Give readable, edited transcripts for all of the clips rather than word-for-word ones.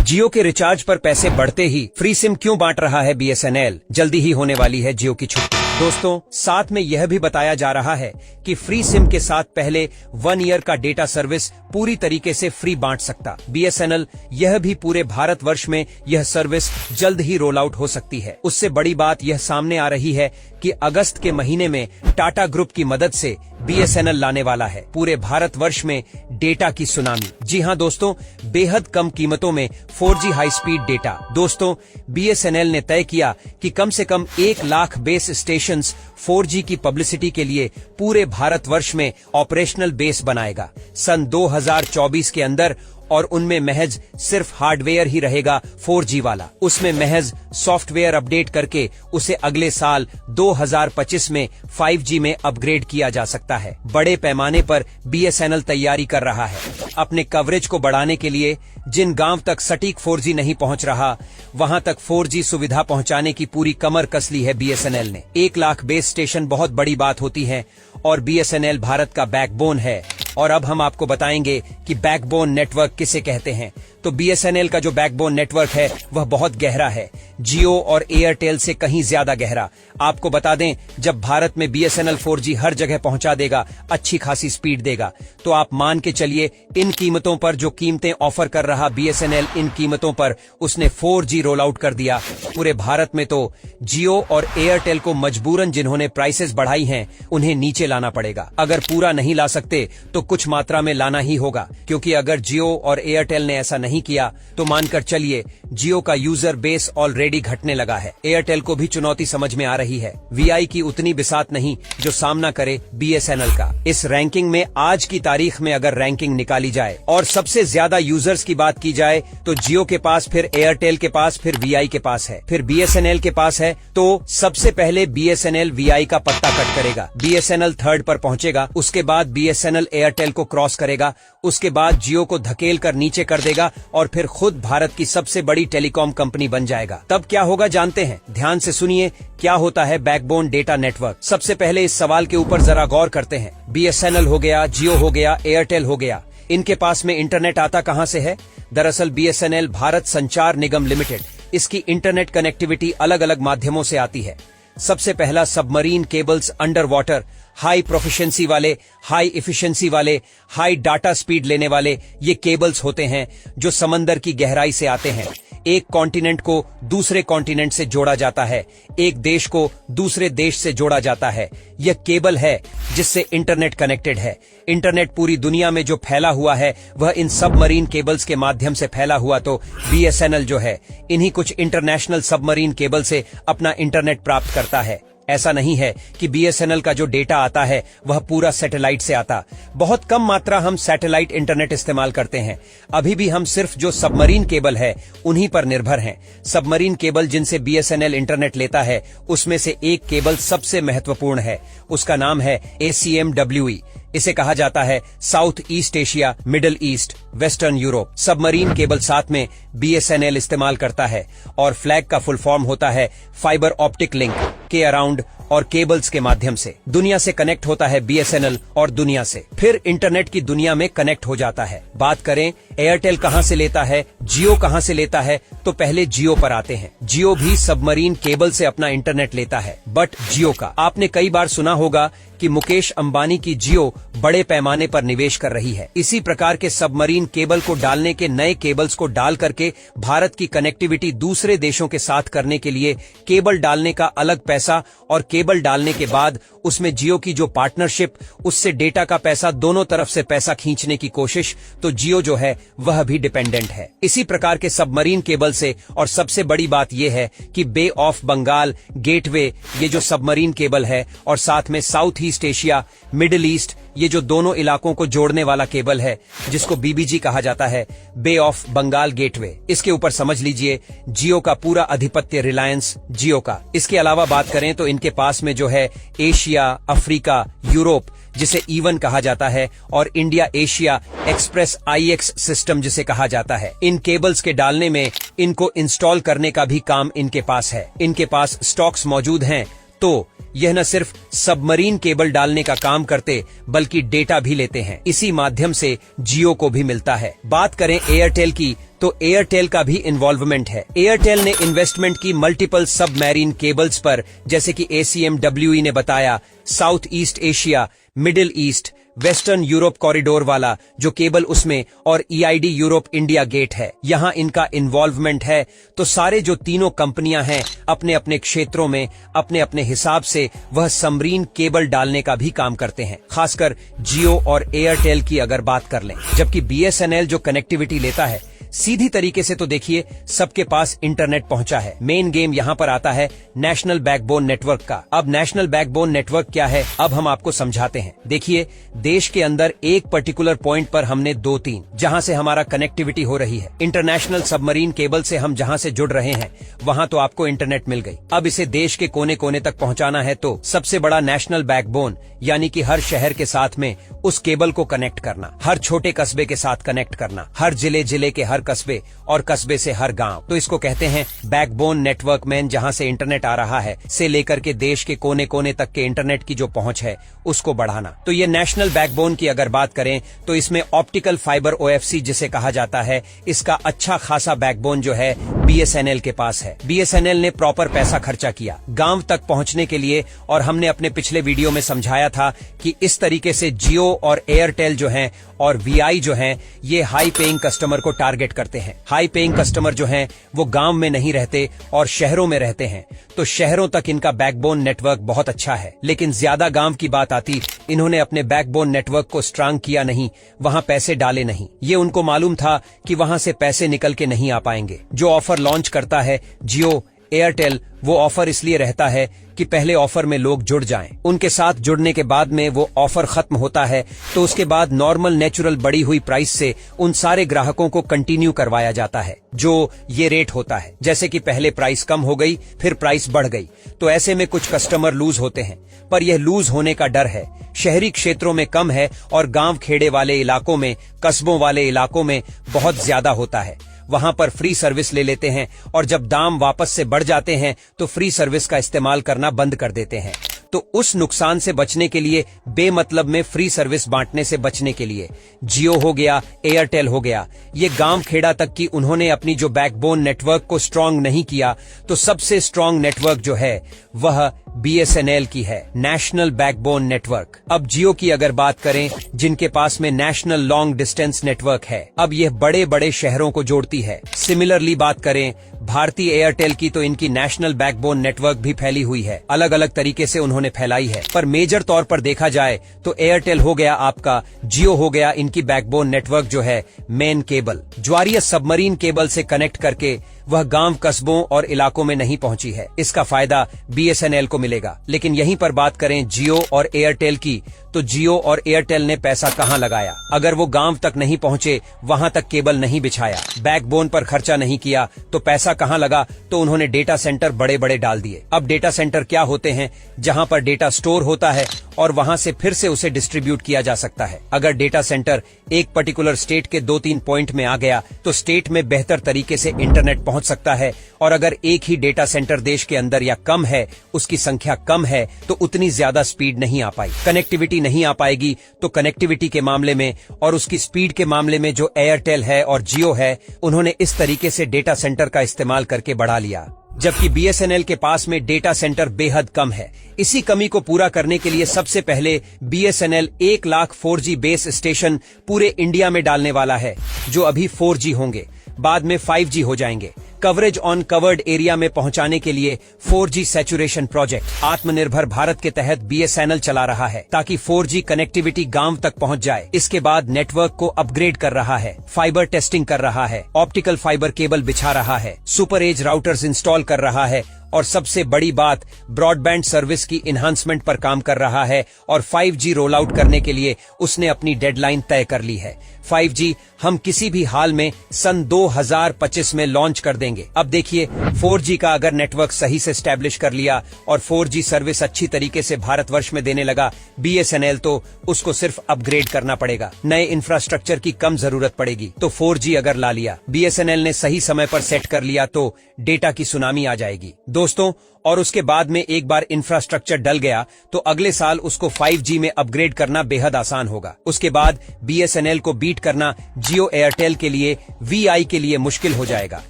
जियो के रिचार्ज पर पैसे बढ़ते ही फ्री सिम क्यों बांट रहा है बीएसएनएल? जल्दी ही होने वाली है जियो की छुट्टी। दोस्तों, साथ में यह भी बताया जा रहा है कि फ्री सिम के साथ पहले 1 ईयर का डेटा सर्विस पूरी तरीके से फ्री बांट सकता बीएसएनएल। यह भी पूरे भारतवर्ष में यह सर्विस जल्द ही रोल आउट हो सकती है। उससे बड़ी बात यह सामने आ रही है कि अगस्त के महीने में टाटा ग्रुप की मदद से बीएसएनएल लाने वाला है पूरे भारतवर्ष में डेटा की सुनामी। जी हां दोस्तों, बेहद कम कीमतों में 4G हाई स्पीड डेटा। दोस्तों, बीएसएनएल ने तय किया कि कम से कम 1 लाख बेस स्टेशंस 4G की पब्लिसिटी के लिए पूरे भारतवर्ष में ऑपरेशनल बेस बनाएगा सन 2024 के अंदर, और उनमें महज सिर्फ हार्डवेयर ही रहेगा 4G वाला। उसमें महज सॉफ्टवेयर अपडेट करके उसे अगले साल 2025 में 5G में अपग्रेड किया जा सकता है। बड़े पैमाने पर बीएसएनएल तैयारी कर रहा है अपने कवरेज को बढ़ाने के लिए। जिन गांव तक सटीक 4G नहीं पहुंच रहा, वहां तक 4G सुविधा पहुंचाने की पूरी कमर कस ली है बीएसएनएल ने। 1 लाख बेस स्टेशन बहुत बड़ी बात होती है और बीएसएनएल भारत का बैकबोन है। और अब हम आपको बताएंगे कि बैकबोन नेटवर्क किसे कहते हैं। तो बीएसएनएल का जो बैकबोन नेटवर्क है वह बहुत गहरा है, जियो और एयरटेल से कहीं ज्यादा गहरा। आपको बता दें, जब भारत में बीएसएनएल 4G हर जगह पहुंचा देगा, अच्छी खासी स्पीड देगा, तो आप मान के चलिए इन कीमतों पर जो कीमतें ऑफर कर रहा बीएसएनएल, इन कीमतों पर उसने 4G रोल आउट कर दिया पूरे भारत में। तो जियो और एयरटेल को मजबूरन जिन्होंने प्राइसेस बढ़ाई हैं, उन्हें नीचे लाना पड़ेगा। अगर पूरा नहीं ला सकते तो कुछ मात्रा में लाना ही होगा, क्योंकि अगर जियो और एयरटेल ने ऐसा नहीं किया तो मानकर चलिए जियो का यूजर बेस ऑलरेडी घटने लगा है। एयरटेल को भी चुनौती समझ में आ रही है। वीआई की उतनी बिसात नहीं जो सामना करे बीएसएनएल का। इस रैंकिंग में आज की तारीख में अगर रैंकिंग निकाली जाए और सबसे ज्यादा यूजर्स की बात की जाए तो जियो के पास, फिर एयरटेल के पास, फिर वीआई के पास है, फिर बीएसएनएल के पास है। तो सबसे पहले बीएसएनएल वीआई का पत्ता कट करेगा, बीएसएनएल 3rd पर पहुंचेगा, उसके बाद बीएसएनएल एयरटेल को क्रॉस करेगा, उसके बाद जियो को धकेल कर नीचे कर देगा और फिर खुद भारत की सबसे बड़ी टेलीकॉम कंपनी बन जाएगा। तब क्या होगा जानते हैं? ध्यान से सुनिए क्या होता है बैकबोन डेटा नेटवर्क। सबसे पहले इस सवाल के ऊपर जरा गौर करते हैं। बीएसएनएल हो गया, जियो हो गया, एयरटेल हो गया, इनके पास में इंटरनेट आता कहां से है? दरअसल बीएसएनएल भारत संचार निगम लिमिटेड, इसकी इंटरनेट कनेक्टिविटी अलग अलग माध्यमों से आती है। सबसे पहला submarine cables, under water, high proficiency वाले, हाई एफिशिएंसी वाले, हाई डाटा स्पीड लेने वाले ये केबल्स होते हैं जो समंदर की गहराई से आते हैं। एक कॉन्टिनेंट को दूसरे कॉन्टिनेंट से जोड़ा जाता है, एक देश को दूसरे देश से जोड़ा जाता है। यह केबल है जिससे इंटरनेट कनेक्टेड है। इंटरनेट पूरी दुनिया में जो फैला हुआ है वह इन सबमरीन केबल्स के माध्यम से फैला हुआ। तो बीएसएनएल जो है इन्हीं कुछ इंटरनेशनल सबमरीन केबल से अपना इंटरनेट प्राप्त करता है। ऐसा नहीं है कि बीएसएनएल का जो डेटा आता है वह पूरा सैटेलाइट से आता। बहुत कम मात्रा हम सैटेलाइट इंटरनेट इस्तेमाल करते हैं। अभी भी हम सिर्फ जो सबमरीन केबल है उन्हीं पर निर्भर हैं। सबमरीन केबल जिनसे बीएसएनएल इंटरनेट लेता है उसमें से एक केबल सबसे महत्वपूर्ण है। उसका नाम है ACMWE। इसे कहा जाता है south east Asia, middle east, western Europe. Submarine cable साथ में बीएसएनएल इस्तेमाल करता है और फ्लैग का फुल फॉर्म होता है फाइबर ऑप्टिक लिंक के अराउंड और केबल्स के माध्यम से दुनिया से कनेक्ट होता है बीएसएनएल और दुनिया से फिर इंटरनेट की दुनिया में कनेक्ट हो जाता है। बात करें एयरटेल कहां से लेता है, जियो कहां से लेता है, तो पहले जियो पर आते हैं। जियो भी सबमरीन केबल से अपना इंटरनेट लेता है, बट जियो का आपने कई बार सुना होगा कि मुकेश अंबानी की जियो बड़े पैमाने पर निवेश कर रही है। इसी प्रकार के सबमरीन केबल को डालने के नए केबल्स को डाल करके भारत की कनेक्टिविटी दूसरे देशों के साथ करने के लिए केबल डालने का अलग पैसा और केबल डालने के बाद उसमें जियो की जो पार्टनरशिप, उससे डेटा का पैसा, दोनों तरफ से पैसा खींचने की कोशिश, तो जियो जो है वह भी डिपेंडेंट है इसी प्रकार के सबमरीन केबल से। और सबसे बड़ी बात यह है कि बे ऑफ बंगाल गेटवे, ये जो सबमरीन केबल है, और साथ में south east Asia, middle east, ये जो दोनों इलाकों को जोड़ने वाला केबल है जिसको बीबीजी कहा जाता है, बे ऑफ बंगाल गेटवे, इसके ऊपर समझ लीजिए जियो का पूरा अधिपत्य, रिलायंस जियो का। इसके अलावा बात करें तो इनके पास में जो है एशिया, अफ्रीका, यूरोप जिसे ईवन कहा जाता है, और India Asia express IX system जिसे कहा जाता है। इन केबल्स के डालने में, इनको इंस्टॉल करने का भी काम इनके पास है। इनके पास स्टॉक्स मौजूद हैं। तो यह न सिर्फ सबमरीन केबल डालने का काम करते बल्कि डेटा भी लेते हैं। इसी माध्यम से जियो को भी मिलता है। बात करें एयरटेल की तो एयरटेल का भी इन्वॉल्वमेंट है। एयरटेल ने इन्वेस्टमेंट की मल्टीपल सबमैरीन केबल्स पर, जैसे कि ACMWE ने बताया, south east Asia, middle east, western Europe corridor वाला जो केबल उसमें, और EID यूरोप इंडिया गेट है, यहां इनका इन्वॉल्वमेंट है। तो सारे जो तीनों कंपनियां हैं अपने अपने क्षेत्रों में अपने अपने हिसाब से वह सबमरीन केबल डालने का भी काम करते हैं। खासकर जियो और एयरटेल की अगर बात कर लें, जबकि BSNL जो कनेक्टिविटी लेता है, सीधी तरीके से तो देखिए सबके पास इंटरनेट पहुंचा है। मेन गेम यहां पर आता है नेशनल बैकबोन नेटवर्क का। अब नेशनल बैकबोन नेटवर्क क्या है, अब हम आपको समझाते हैं। देखिए, देश के अंदर एक पर्टिकुलर पॉइंट पर हमने 2-3 जहां से हमारा कनेक्टिविटी हो रही है, इंटरनेशनल सबमरीन केबल से हम जहां से जुड़ रहे हैं वहां तो आपको इंटरनेट मिल गई। अब इसे देश के कोने कोने तक पहुंचाना है तो सबसे बड़ा नेशनल बैकबोन, यानी कि हर शहर के साथ में उस केबल को कनेक्ट करना, हर छोटे कस्बे के साथ कनेक्ट करना, हर जिले के हर कस्बे और कस्बे से हर गांव, तो इसको कहते हैं बैकबोन नेटवर्क। मैन जहां से इंटरनेट आ रहा है से लेकर के देश के कोने कोने तक के इंटरनेट की जो पहुंच है उसको बढ़ाना। तो ये नेशनल बैकबोन की अगर बात करें तो इसमें ऑप्टिकल फाइबर OFC जिसे कहा जाता है, इसका अच्छा खासा बैकबोन जो है BSNL के पास है। BSNL ने प्रॉपर पैसा खर्चा किया गांव तक पहुंचने के लिए, और हमने अपने पिछले वीडियो में समझाया था कि इस तरीके से जियो और एयरटेल जो हैं और VI जो हैं, ये हाई पेइंग कस्टमर को टारगेट करते हैं। हाई पेइंग कस्टमर जो हैं वो गांव में नहीं रहते और शहरों में रहते हैं, तो शहरों तक इनका बैकबोन नेटवर्क बहुत अच्छा है। लेकिन ज्यादा गांव की बात आती, इन्होंने अपने बैकबोन नेटवर्क को स्ट्रांग किया नहीं, वहां पैसे डाले नहीं। ये उनको मालूम था कि वहां से पैसे निकल के नहीं आ पाएंगे। जो ऑफर लॉन्च करता है जियो एयरटेल, वो ऑफर इसलिए रहता है कि पहले ऑफर में लोग जुड़ जाएं, उनके साथ जुड़ने के बाद में वो ऑफर खत्म होता है तो उसके बाद नॉर्मल नेचुरल बढ़ी हुई प्राइस से उन सारे ग्राहकों को कंटिन्यू करवाया जाता है। जो ये रेट होता है, जैसे कि पहले प्राइस कम हो गई फिर प्राइस बढ़ गई, तो ऐसे में कुछ कस्टमर लूज होते हैं, पर यह लूज होने का डर है शहरी क्षेत्रों में कम है और गांव खेड़े वाले इलाकों में, कस्बों वाले इलाकों में बहुत ज्यादा होता है। वहां पर फ्री सर्विस ले लेते हैं और जब दाम वापस से बढ़ जाते हैं तो फ्री सर्विस का इस्तेमाल करना बंद कर देते हैं। तो उस नुकसान से बचने के लिए, बेमतलब में फ्री सर्विस बांटने से बचने के लिए, जियो हो गया, एयरटेल हो गया, ये गांव खेड़ा तक की उन्होंने अपनी जो बैकबोन नेटवर्क को स्ट्रांग नहीं किया, तो सबसे स्ट्रांग नेटवर्क जो है वह BSNL की है, नेशनल बैकबोन नेटवर्क। अब जियो की अगर बात करें, जिनके पास में नेशनल लॉन्ग डिस्टेंस नेटवर्क है, अब यह बड़े बड़े शहरों को जोड़ती है। सिमिलरली बात करें भारतीय एयरटेल की, तो इनकी नेशनल बैकबोन नेटवर्क भी फैली हुई है, अलग अलग तरीके से उन्होंने फैलाई है, पर मेजर तौर पर देखा जाए तो एयरटेल हो गया आपका, जियो हो गया, इनकी बैकबोन नेटवर्क जो है मेन केबल ज्वारीय सबमरीन केबल से कनेक्ट करके वह गांव कस्बों और इलाकों में नहीं पहुंची है। इसका फायदा BSNL को मिलेगा। लेकिन यहीं पर बात करें जियो और एयरटेल की, तो जियो और एयरटेल ने पैसा कहां लगाया? अगर वो गांव तक नहीं पहुंचे, वहां तक केबल नहीं बिछाया, बैकबोन पर खर्चा नहीं किया, तो पैसा कहां लगा? तो उन्होंने डेटा सेंटर बड़े बड़े डाल दिए। अब डेटा सेंटर क्या होते हैं? जहां पर डेटा स्टोर होता है और वहां से फिर से उसे डिस्ट्रीब्यूट किया जा सकता है। अगर डेटा सेंटर एक पर्टिकुलर स्टेट के 2-3 पॉइंट में आ गया तो स्टेट में बेहतर तरीके से इंटरनेट पहुंच सकता है, और अगर एक ही डेटा सेंटर देश के अंदर या कम है, उसकी संख्या कम है, तो उतनी ज्यादा स्पीड नहीं आ पाई, कनेक्टिविटी नहीं आ पाएगी। तो कनेक्टिविटी के मामले में और उसकी स्पीड के मामले में जो एयरटेल है और जियो है, उन्होंने इस तरीके से डेटा सेंटर का इस्तेमाल करके बढ़ा लिया, जबकि BSNL के पास में डेटा सेंटर बेहद कम है। इसी कमी को पूरा करने के लिए सबसे पहले BSNL 1 lakh 4G base station पूरे इंडिया में डालने वाला है, जो अभी 4G होंगे, बाद में 5G हो जाएंगे। कवरेज ऑन कवर्ड एरिया में पहुंचाने के लिए 4G सैचुरेशन प्रोजेक्ट आत्मनिर्भर भारत के तहत BSNL चला रहा है, ताकि 4G कनेक्टिविटी गांव तक पहुंच जाए। इसके बाद नेटवर्क को अपग्रेड कर रहा है, फाइबर टेस्टिंग कर रहा है, ऑप्टिकल फाइबर केबल बिछा रहा है, सुपर एज राउटर्स इंस्टॉल कर रहा है, और सबसे बड़ी बात, ब्रॉडबैंड सर्विस की इन्हांसमेंट पर काम कर रहा है, और 5G रोल आउट करने के लिए उसने अपनी डेडलाइन तय कर ली है। 5G हम किसी भी हाल में सन 2025 में लॉन्च कर देंगे। देंगे। अब देखिए 4G का अगर नेटवर्क सही से स्टैब्लिश कर लिया और 4G सर्विस अच्छी तरीके से भारतवर्ष में देने लगा BSNL, तो उसको सिर्फ अपग्रेड करना पड़ेगा, नए इंफ्रास्ट्रक्चर की कम जरूरत पड़ेगी। तो 4G अगर ला लिया, BSNL ने सही समय पर सेट कर लिया, तो डेटा की सुनामी आ जाएगी दोस्तों। और उसके बाद में एक बार इंफ्रास्ट्रक्चर डल गया तो अगले साल उसको 5G में अपग्रेड करना बेहद आसान होगा। उसके बाद BSNL को बीट करना जियो एयरटेल के लिए, VI के लिए मुश्किल हो जाएगा।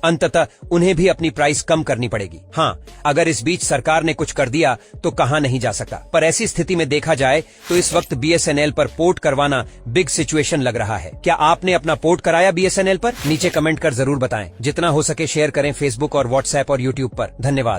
अंततः उन्हें भी अपनी प्राइस कम करनी पड़ेगी। हाँ, अगर इस बीच सरकार ने कुछ कर दिया तो कहां नहीं जा सकता। पर ऐसी स्थिति में देखा जाए तो इस वक्त BSNL पर पोर्ट करवाना बिग सिचुएशन लग रहा है। क्या आपने अपना पोर्ट कराया BSNL पर? नीचे कमेंट कर जरूर बताएं। जितना हो सके शेयर करें फेसबुक और व्हाट्सएप और यूट्यूब पर। धन्यवाद।